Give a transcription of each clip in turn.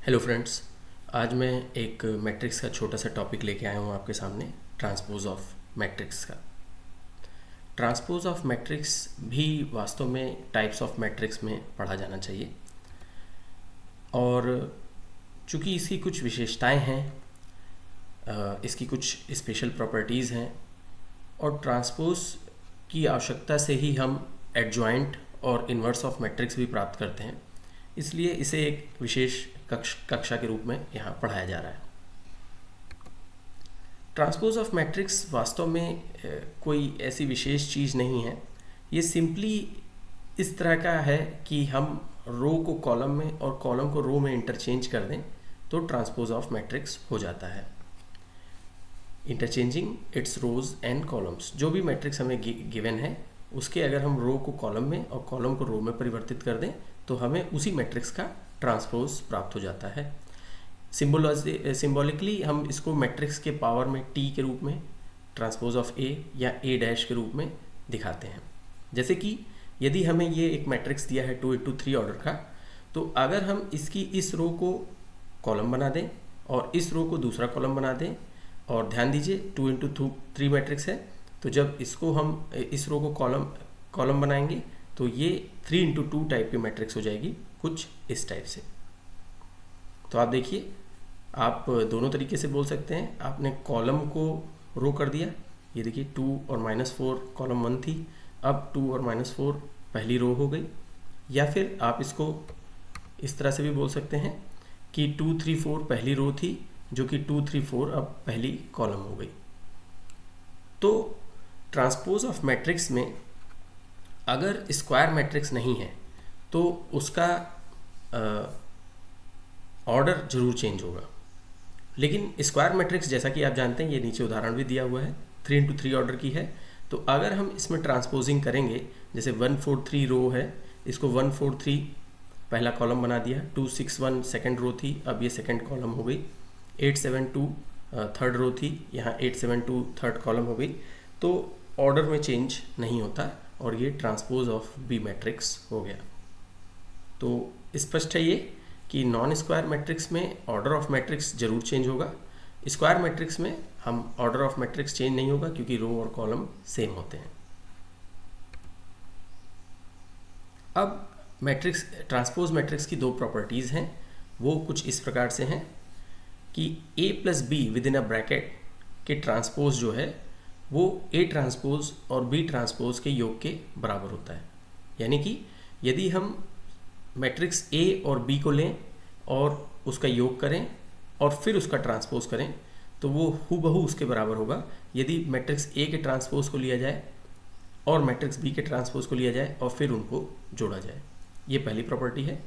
Hello friends. आज मैं एक मैट्रिक्स का छोटा सा टॉपिक लेके आया हूँ आपके सामने, ट्रांसपोज ऑफ मैट्रिक्स का। ट्रांसपोज ऑफ मैट्रिक्स भी वास्तव में टाइप्स ऑफ मैट्रिक्स में पढ़ा जाना चाहिए, और चूँकि इसकी कुछ विशेषताएं हैं, इसकी कुछ स्पेशल प्रॉपर्टीज़ हैं, और ट्रांसपोज की आवश्यकता से ही हम एडजॉइंट और इन्वर्स ऑफ मैट्रिक्स भी प्राप्त करते हैं, इसलिए इसे एक विशेष कक्षा के रूप में यहाँ पढ़ाया जा रहा है। ट्रांसपोज ऑफ मैट्रिक्स वास्तव में कोई ऐसी विशेष चीज़ नहीं है। ये सिंपली इस तरह का है कि हम रो को कॉलम में और कॉलम को रो में इंटरचेंज कर दें तो ट्रांसपोज ऑफ मैट्रिक्स हो जाता है। Interchanging its rows and columns, जो भी मैट्रिक्स हमें गिवन है उसके अगर हम रो को कॉलम में और कॉलम को रो में परिवर्तित कर दें तो हमें उसी मैट्रिक्स का ट्रांसपोज प्राप्त हो जाता है। सिंबॉलिकली हम इसको मैट्रिक्स के पावर में टी के रूप में, ट्रांसपोज ऑफ ए या ए डैश के रूप में दिखाते हैं। जैसे कि यदि हमें ये एक मैट्रिक्स दिया है 2×3 ऑर्डर का, तो अगर हम इसकी इस रो को कॉलम बना दें और इस रो को दूसरा कॉलम बना दें, और ध्यान दीजिए 2×3 मैट्रिक्स है, तो जब इसको हम इस रो को कॉलम बनाएंगे तो ये 3×2 टाइप की मैट्रिक्स हो जाएगी, कुछ इस टाइप से। तो आप देखिए, आप दोनों तरीके से बोल सकते हैं। आपने कॉलम को रो कर दिया, ये देखिए 2 और -4 कॉलम 1 थी, अब 2 और -4 पहली रो हो गई। या फिर आप इसको इस तरह से भी बोल सकते हैं कि 2, 3, 4 पहली रो थी, जो कि 2, 3, 4 अब पहली कॉलम हो गई। तो ट्रांसपोज ऑफ मैट्रिक्स में अगर स्क्वायर मैट्रिक्स नहीं है तो उसका ऑर्डर जरूर चेंज होगा। लेकिन स्क्वायर मैट्रिक्स, जैसा कि आप जानते हैं, ये नीचे उदाहरण भी दिया हुआ है, 3×3 ऑर्डर की है। तो अगर हम इसमें ट्रांसपोजिंग करेंगे, जैसे 1, 4, 3 रो है, इसको 1, 4, 3 पहला कॉलम बना दिया, 2, 6, 1 सेकेंड रो थी, अब ये सेकेंड कॉलम हो गई, 8, 7, 2 थर्ड रो थी, यहाँ 8, 7, 2 थर्ड कॉलम हो गई। तो ऑर्डर में चेंज नहीं होता और ये ट्रांसपोज ऑफ बी मैट्रिक्स हो गया। तो स्पष्ट है ये कि नॉन स्क्वायर मैट्रिक्स में ऑर्डर ऑफ मैट्रिक्स जरूर चेंज होगा। स्क्वायर मैट्रिक्स में हम ऑर्डर ऑफ मैट्रिक्स चेंज नहीं होगा, क्योंकि रो और कॉलम सेम होते हैं। अब मैट्रिक्स, ट्रांसपोज मैट्रिक्स की दो प्रॉपर्टीज़ हैं, वो कुछ इस प्रकार से हैं कि A+B with in a bracket के ट्रांसपोज जो है वो A ट्रांसपोज और B ट्रांसपोज के योग के बराबर होता है। यानी कि यदि हम मैट्रिक्स A और B को लें और उसका योग करें और फिर उसका ट्रांसपोज करें तो वो हूबहू उसके बराबर होगा यदि मैट्रिक्स A के ट्रांसपोज को लिया जाए और मैट्रिक्स B के ट्रांसपोज को लिया जाए और फिर उनको जोड़ा जाए। ये पहली प्रॉपर्टी है।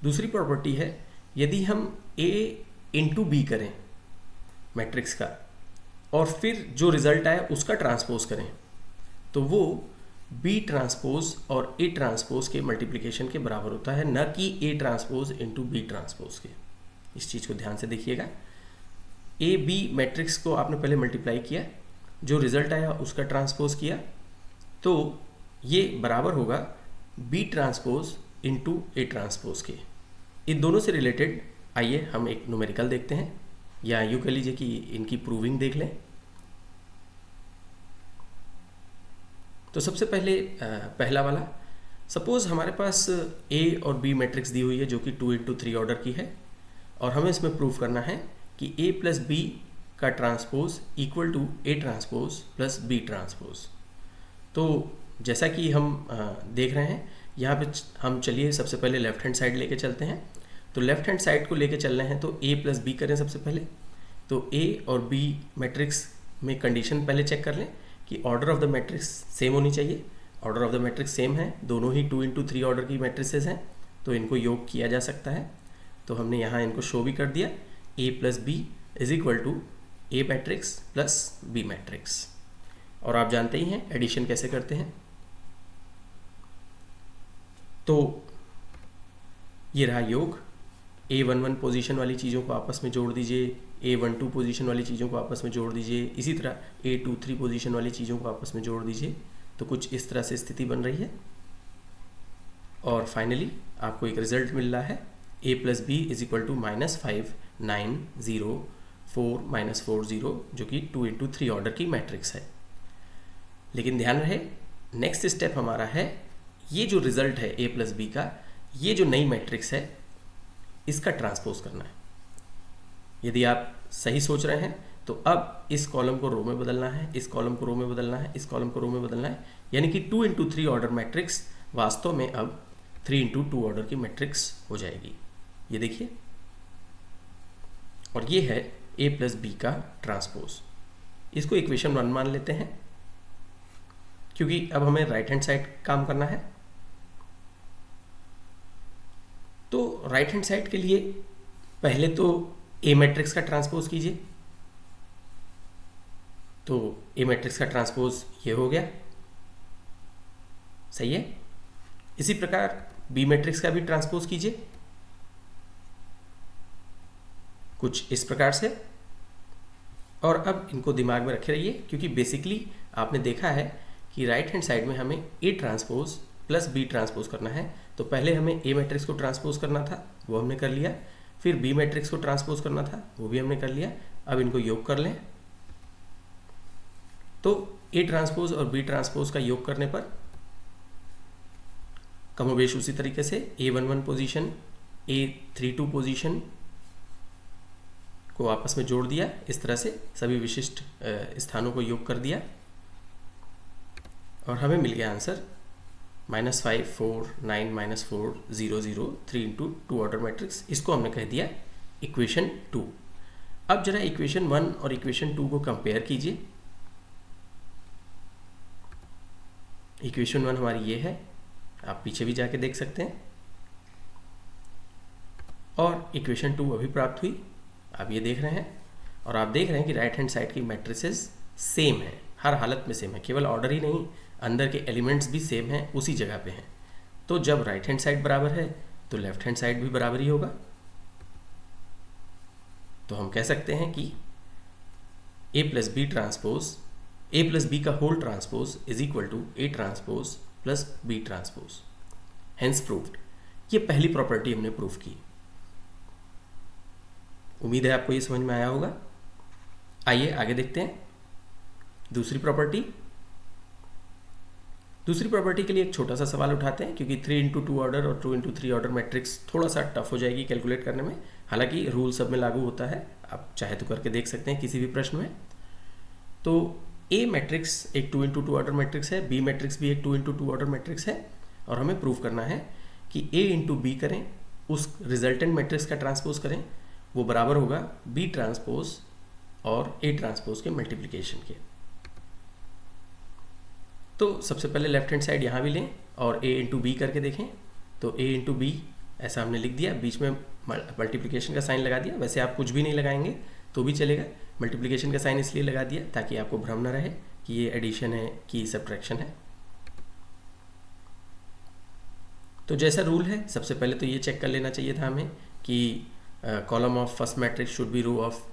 दूसरी प्रॉपर्टी है, यदि हम A×B करें मैट्रिक्स का और फिर जो रिजल्ट आए उसका ट्रांसपोज करें तो वो B ट्रांसपोज और A ट्रांसपोज के मल्टीप्लिकेशन के बराबर होता है, न कि A transpose into B transpose के। इस चीज़ को ध्यान से देखिएगा। AB मैट्रिक्स को आपने पहले मल्टीप्लाई किया, जो रिजल्ट आया उसका ट्रांसपोज किया, तो ये बराबर होगा B transpose into A transpose के। इन दोनों से रिलेटेड आइए हम एक न्यूमेरिकल देखते हैं, या यूँ कह लीजिए कि इनकी प्रूविंग देख लें। तो सबसे पहले पहला वाला, सपोज हमारे पास A और B मैट्रिक्स दी हुई है जो कि 2×3 ऑर्डर की है, और हमें इसमें प्रूव करना है कि A+B का transpose equal to A transpose plus B transpose. तो जैसा कि हम देख रहे हैं यहाँ पे, हम चलिए सबसे पहले लेफ्ट हैंड साइड लेके चलते हैं। तो लेफ्ट हैंड साइड को लेके चल रहे हैं तो A+B करें सबसे पहले। तो A और B मैट्रिक्स में कंडीशन पहले चेक कर लें कि order of the matrix same होनी चाहिए। Order of the matrix same है, दोनों ही 2×3 ऑर्डर की मैट्रिसेस हैं, तो इनको योग किया जा सकता है। तो हमने यहाँ इनको शो भी कर दिया, A+B is equal to A matrix plus B matrix. और आप जानते ही हैं एडिशन कैसे करते हैं। तो ये रहा योग, A11 पोजीशन वाली चीज़ों को आपस में जोड़ दीजिए, A12 पोजीशन वाली चीज़ों को आपस में जोड़ दीजिए, इसी तरह A23 पोजीशन वाली चीज़ों को आपस में जोड़ दीजिए। तो कुछ इस तरह से स्थिति बन रही है, और फाइनली आपको एक रिजल्ट मिल रहा है A plus B is equal to -5 9 0 4 -4 0 जो कि 2 इंटू 3 ऑर्डर की मैट्रिक्स है। लेकिन ध्यान रहे नेक्स्ट स्टेप हमारा है ये जो रिजल्ट है ए प्लस बी का, ये जो नई मैट्रिक्स है इसका ट्रांसपोज करना है। यदि आप सही सोच रहे हैं तो अब इस कॉलम को रो में बदलना है, इस कॉलम को रो में बदलना है, इस कॉलम को रो में बदलना है, यानी कि 2 इंटू 3 ऑर्डर मैट्रिक्स वास्तव में अब 3 इंटू 2 ऑर्डर की मैट्रिक्स हो जाएगी। ये देखिए, और ये है ए प्लस बी का ट्रांसपोज। इसको इक्वेशन 1 मान लेते हैं क्योंकि अब हमें राइट हैंड साइड काम करना है। तो राइट हैंड साइड के लिए पहले तो ए मैट्रिक्स का ट्रांसपोज कीजिए। तो ए मैट्रिक्स का ट्रांसपोज ये हो गया, सही है। इसी प्रकार बी मैट्रिक्स का भी ट्रांसपोज कीजिए कुछ इस प्रकार से। और अब इनको दिमाग में रखे रहिए क्योंकि बेसिकली आपने देखा है कि राइट हैंड साइड में हमें A transpose plus B transpose करना है। तो पहले हमें ए मैट्रिक्स को ट्रांसपोज करना था, वो हमने कर लिया। फिर बी मैट्रिक्स को ट्रांसपोज करना था, वो भी हमने कर लिया। अब इनको योग कर लें। तो ए ट्रांसपोज और बी ट्रांसपोज का योग करने पर कमोबेश उसी तरीके से A11 पोजीशन A32 पोजीशन को आपस में जोड़ दिया। इस तरह से सभी विशिष्ट स्थानों को योग कर दिया और हमें मिल गया आंसर -5 4 9 -4 0 0 3 इंटू 2 ऑर्डर मैट्रिक्स। इसको हमने कह दिया इक्वेशन 2। अब जरा इक्वेशन 1 और इक्वेशन 2 को कंपेयर कीजिए। इक्वेशन 1 हमारी ये है, आप पीछे भी जाके देख सकते हैं। और इक्वेशन 2 अभी प्राप्त हुई, आप ये देख रहे हैं। और आप देख रहे हैं कि राइट हैंड साइड की मैट्रिसेस सेम है, हर हालत में सेम है, केवल ऑर्डर ही नहीं, अंदर के एलिमेंट्स भी सेम हैं, उसी जगह पे हैं। तो जब राइट हैंड साइड बराबर है तो लेफ्ट हैंड साइड भी बराबर ही होगा। तो हम कह सकते हैं कि A plus B transpose, A plus B का whole transpose is equal to A transpose plus B transpose, hence proved. ये पहली प्रॉपर्टी हमने प्रूव की। उम्मीद है आपको ये समझ में आया होगा। आइए आगे देखते हैं दूसरी प्रॉपर्टी। दूसरी प्रॉपर्टी के लिए एक छोटा सा सवाल उठाते हैं क्योंकि 3 इंटू 2 ऑर्डर और 2 इंटू 3 ऑर्डर मैट्रिक्स थोड़ा सा टफ हो जाएगी कैलकुलेट करने में। हालांकि रूल सब में लागू होता है, आप चाहे तो करके देख सकते हैं किसी भी प्रश्न में। तो ए मैट्रिक्स एक 2 इंटू 2 ऑर्डर मैट्रिक्स है, बी मैट्रिक्स भी एक 2 इंटू 2 ऑर्डर मैट्रिक्स है। और हमें प्रूव करना है कि ए इंटू बी करें, उस रिजल्टेंट मैट्रिक्स का ट्रांसपोज करें, वो बराबर होगा बी ट्रांसपोज और ए ट्रांसपोज के मल्टीप्लिकेशन के। तो सबसे पहले लेफ्ट हैंड साइड यहाँ भी लें और ए इंटू बी करके देखें। तो ए इंटू बी ऐसा हमने लिख दिया, बीच में मल्टीप्लिकेशन का साइन लगा दिया। वैसे आप कुछ भी नहीं लगाएंगे तो भी चलेगा, मल्टीप्लिकेशन का साइन इसलिए लगा दिया ताकि आपको भ्रम न रहे कि ये एडिशन है कि सब्ट्रैक्शन है। तो जैसा रूल है, सबसे पहले तो ये चेक कर लेना चाहिए था हमें कि column of first matrix should be row of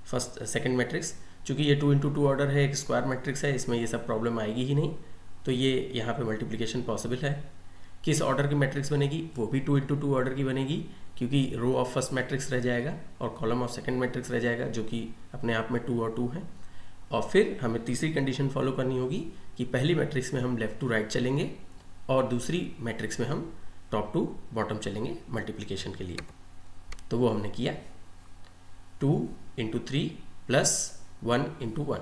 first second matrix. चूँकि ये 2 इंटू 2 ऑर्डर है, एक स्क्वायर मैट्रिक्स है, इसमें ये सब प्रॉब्लम आएगी ही नहीं। तो ये यहाँ पे मल्टीप्लिकेशन पॉसिबल है। किस ऑर्डर की मैट्रिक्स बनेगी, वो भी 2 इंटू 2 ऑर्डर की बनेगी क्योंकि रो ऑफ फर्स्ट मैट्रिक्स रह जाएगा और कॉलम ऑफ सेकंड मैट्रिक्स रह जाएगा जो कि अपने आप में 2 और 2 है। और फिर हमें तीसरी कंडीशन फॉलो करनी होगी कि पहली मैट्रिक्स में हम लेफ्ट टू राइट चलेंगे और दूसरी मैट्रिक्स में हम टॉप टू बॉटम चलेंगे मल्टीप्लिकेशन के लिए। तो वो हमने किया 2 इंटू 3 प्लस 1 इंटू 1,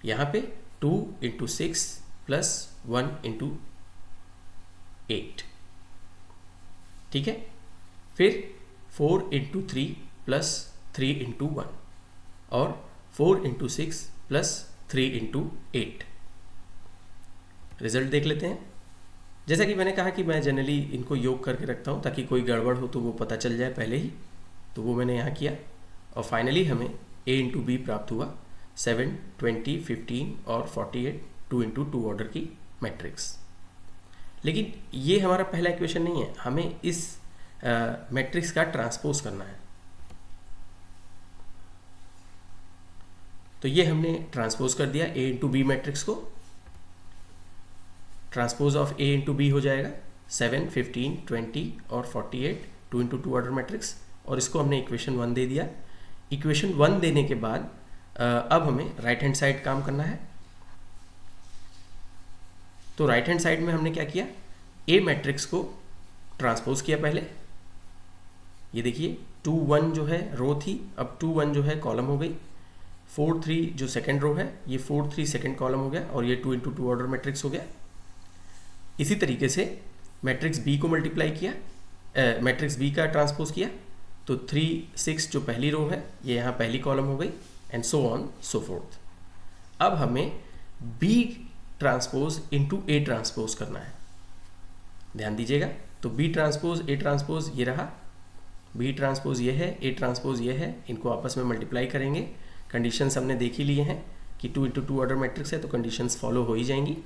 यहाँ पे 2 इंटू 6 प्लस 1 इंटू 8, ठीक है। फिर 4 इंटू 3 प्लस 3 इंटू 1 और 4 इंटू 6 प्लस 3 इंटू 8। रिजल्ट देख लेते हैं। जैसा कि मैंने कहा कि मैं जनरली इनको योग करके रखता हूँ ताकि कोई गड़बड़ हो तो वो पता चल जाए पहले ही। तो वो मैंने यहाँ किया और फाइनली हमें a इंटू बी प्राप्त हुआ 7 20 15 और 48 2 इंटू 2 ऑर्डर की मैट्रिक्स। लेकिन ये हमारा पहला इक्वेशन नहीं है, हमें इस मैट्रिक्स का ट्रांसपोज करना है। तो ये हमने ट्रांसपोज कर दिया a इंटू बी मैट्रिक्स को। Transpose of a into B हो जाएगा 7, 15, 20 और 48 2 इंटू 2 ऑर्डर मैट्रिक्स, और इसको हमने इक्वेशन 1 दे दिया। इक्वेशन 1 देने के बाद अब हमें राइट हैंड साइड काम करना है। तो राइट हैंड साइड में हमने क्या किया, ए मैट्रिक्स को ट्रांसपोज किया पहले। ये देखिए 2, 1 जो है रो थी, अब 2, 1 जो है कॉलम हो गई। 4, 3 जो सेकेंड रो है, ये 4, 3 सेकेंड कॉलम हो गया, और ये 2 इंटू 2 ऑर्डर मैट्रिक्स हो गया। इसी तरीके से मैट्रिक्स बी को मल्टीप्लाई किया, मैट्रिक्स बी का ट्रांसपोज किया, तो 3, 6 जो पहली रो है ये यहाँ पहली कॉलम हो गई, and so on so forth. अब हमें B transpose into A transpose करना है, ध्यान दीजिएगा। तो बी ट्रांसपोज ए ट्रांसपोज ये रहा, बी ट्रांसपोज ये है, ए ट्रांसपोज ये है, इनको आपस में मल्टीप्लाई करेंगे। कंडीशंस हमने देख ही लिए हैं कि 2 इंटू 2 ऑर्डर मैट्रिक्स है तो कंडीशंस फॉलो हो ही जाएंगी।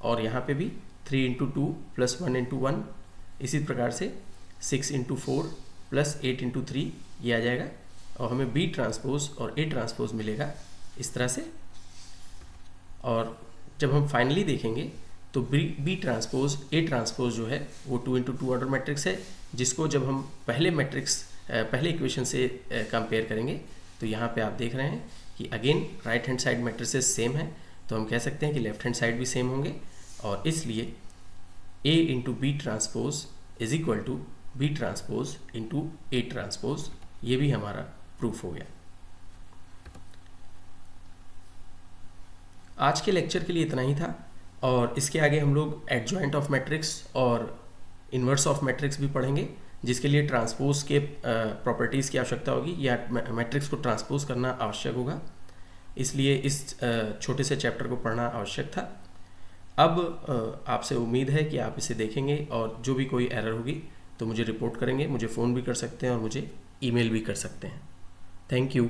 और यहाँ पे भी 3 इंटू 2 प्लस 1 इंटू 1, इसी प्रकार से 6 इंटू 4 प्लस 8 इंटू 3 ये आ जाएगा, और हमें बी ट्रांसपोज और ए ट्रांसपोज मिलेगा इस तरह से। और जब हम फाइनली देखेंगे तो बी ट्रांसपोज ए ट्रांसपोज जो है वो 2 इंटू 2 ऑर्डर मैट्रिक्स है, जिसको जब हम पहले इक्वेशन से कंपेयर करेंगे तो यहाँ पे आप देख रहे हैं कि again right hand side matrices same है, तो हम कह सकते हैं कि लेफ्ट हैंड साइड भी सेम होंगे, और इसलिए A into B transpose is equal to B transpose into A transpose, ये भी हमारा प्रूफ हो गया। आज के लेक्चर के लिए इतना ही था, और इसके आगे हम लोग एडजॉइंट ऑफ मैट्रिक्स और इन्वर्स ऑफ मैट्रिक्स भी पढ़ेंगे, जिसके लिए ट्रांसपोज के प्रॉपर्टीज़ की आवश्यकता होगी, या मैट्रिक्स को ट्रांसपोज करना आवश्यक होगा, इसलिए इस छोटे से चैप्टर को पढ़ना आवश्यक था। अब आपसे उम्मीद है कि आप इसे देखेंगे, और जो भी कोई एरर होगी तो मुझे रिपोर्ट करेंगे, मुझे फ़ोन भी कर सकते हैं और मुझे ईमेल भी कर सकते हैं। Thank you.